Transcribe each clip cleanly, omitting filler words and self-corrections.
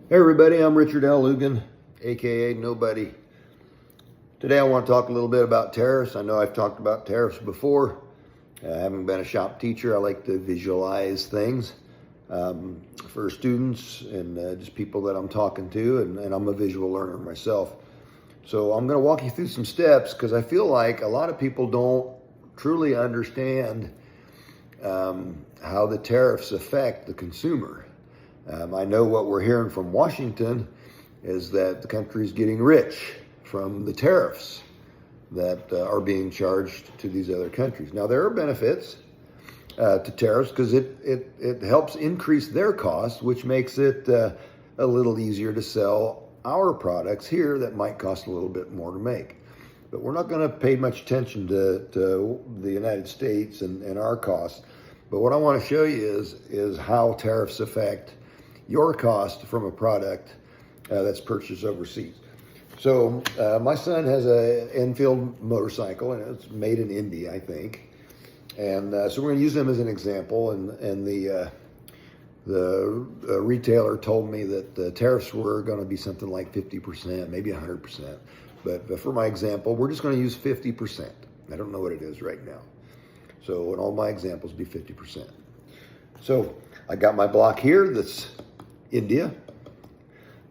Hey everybody, I'm Richard L. Lugan, aka Nobody. Today I want to talk a little bit about tariffs. I know I've talked about tariffs before. Having been a shop teacher, I like to visualize things for students and just people that I'm talking to, and I'm a visual learner myself. So I'm going to walk you through some steps because I feel like a lot of people don't truly understand how the tariffs affect the consumer. I know what we're hearing from Washington is that the country is getting rich from the tariffs that are being charged to these other countries. Now, there are benefits to tariffs because it helps increase their cost, which makes it a little easier to sell our products here that might cost a little bit more to make. But we're not going to pay much attention to the United States and our costs. But what I want to show you is how tariffs affect your cost from a product that's purchased overseas. So my son has an Enfield motorcycle, and it's made in India, I think. And so we're going to use them as an example. And the retailer told me that the tariffs were going to be something like 50%, maybe 100%. But for my example, we're just going to use 50%. I don't know what it is right now. So in all my examples, be 50%. So I got my block here that's India.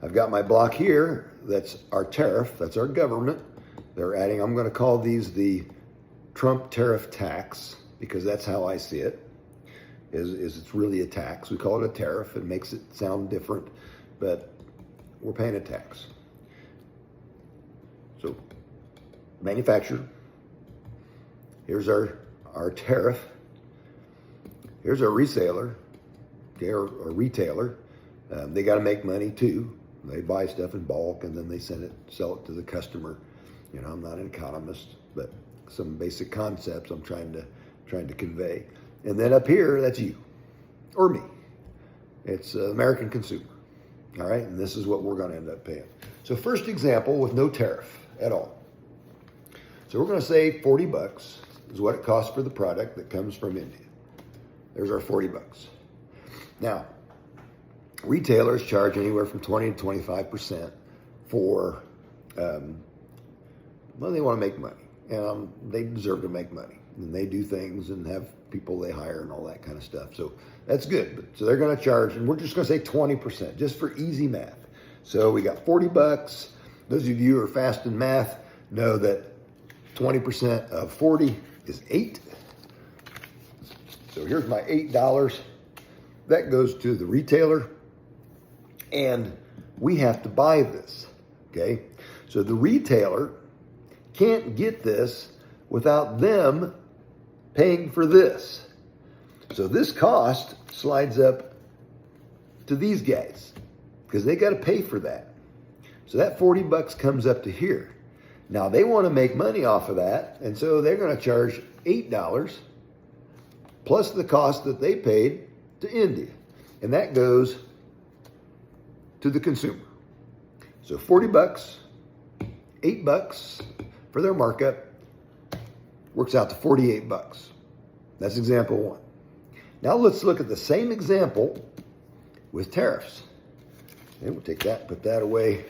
I've got my block here that's our tariff, that's our government. They're adding, I'm going to call these the Trump Tariff Tax because that's how I see it, is it's really a tax. We call it a tariff. It makes it sound different, but we're paying a tax. So manufacturer, here's our tariff. Here's our reseller, okay, or retailer. They got to make money too. They buy stuff in bulk and then they sell it to the customer. You know, I'm not an economist, but some basic concepts I'm trying to convey. And then up here, that's you or me. It's American consumer. All right, and this is what we're going to end up paying. So first example with no tariff at all. So we're going to say $40 is what it costs for the product that comes from India. There's our $40. Now, retailers charge anywhere from 20 to 25% for, well, they want to make money, and they deserve to make money, and they do things and have people they hire and all that kind of stuff. So that's good. So they're going to charge, and we're just going to say 20%, just for easy math. So we got $40. Those of you who are fast in math know that 20% of 40 is 8. So here's my $8. That goes to the retailer. And we have to buy this, okay? So the retailer can't get this without them paying for this. So this cost slides up to these guys because they got to pay for that. So that $40 comes up to here. Now they want to make money off of that, and so they're going to charge $8 plus the cost that they paid to India. And that goes to the consumer. So $40, $8 for their markup, works out to $48. That's example one. Now let's look at the same example with tariffs. And we'll take that, put that away,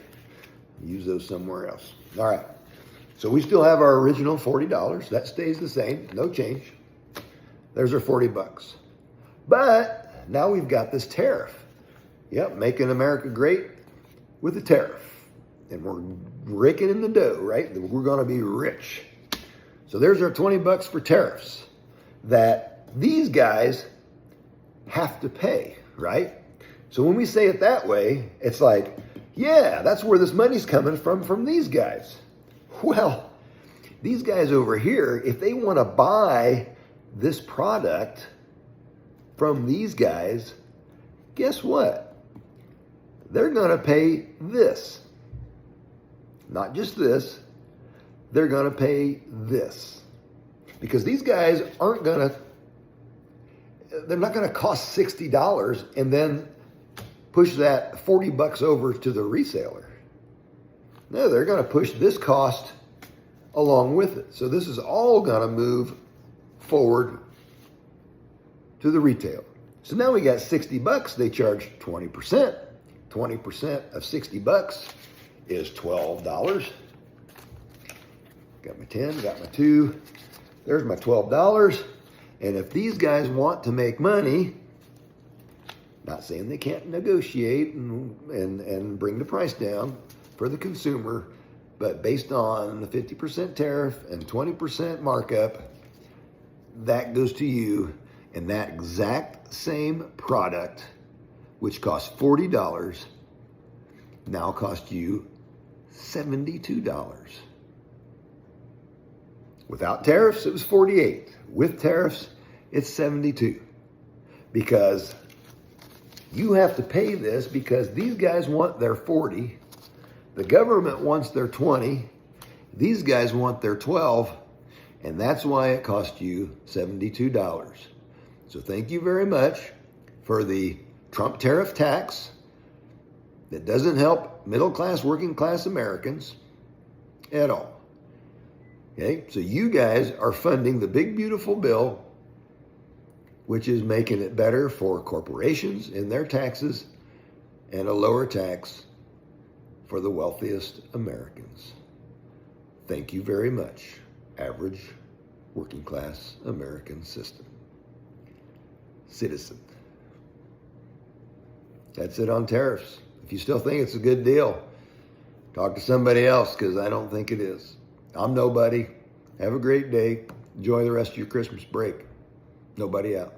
use those somewhere else. All right. So we still have our original $40. That stays the same, no change. There's our $40. But now we've got this tariff. Yep, making America great with a tariff. And we're raking in the dough, right? We're going to be rich. So there's our $20 for tariffs that these guys have to pay, right? So when we say it that way, it's like, yeah, that's where this money's coming from these guys. Well, these guys over here, if they want to buy this product from these guys, guess what? They're going to pay this. Not just this. They're going to pay this. Because these guys aren't going to, they're not going to cost $60 and then push that $40 over to the reseller. No, they're going to push this cost along with it. So this is all going to move forward to the retailer. So now we got $60. They charge 20%. 20% of $60 is $12. Got my 10, got my 2. There's my $12. And if these guys want to make money, not saying they can't negotiate and bring the price down for the consumer, but based on the 50% tariff and 20% markup, that goes to you, and that exact same product, which costs $40, now costs you $72. Without tariffs, it was $48. With tariffs, it's $72. Because you have to pay this because these guys want their $40. The government wants their $20. These guys want their $12. And that's why it cost you $72. So thank you very much for the Trump Tariff Tax that doesn't help middle-class, working-class Americans at all. Okay, so you guys are funding the big, beautiful bill, which is making it better for corporations in their taxes and a lower tax for the wealthiest Americans. Thank you very much, average working-class American citizen. That's it on tariffs. If you still think it's a good deal, talk to somebody else, because I don't think it is. I'm Nobody. Have a great day. Enjoy the rest of your Christmas break. Nobody out.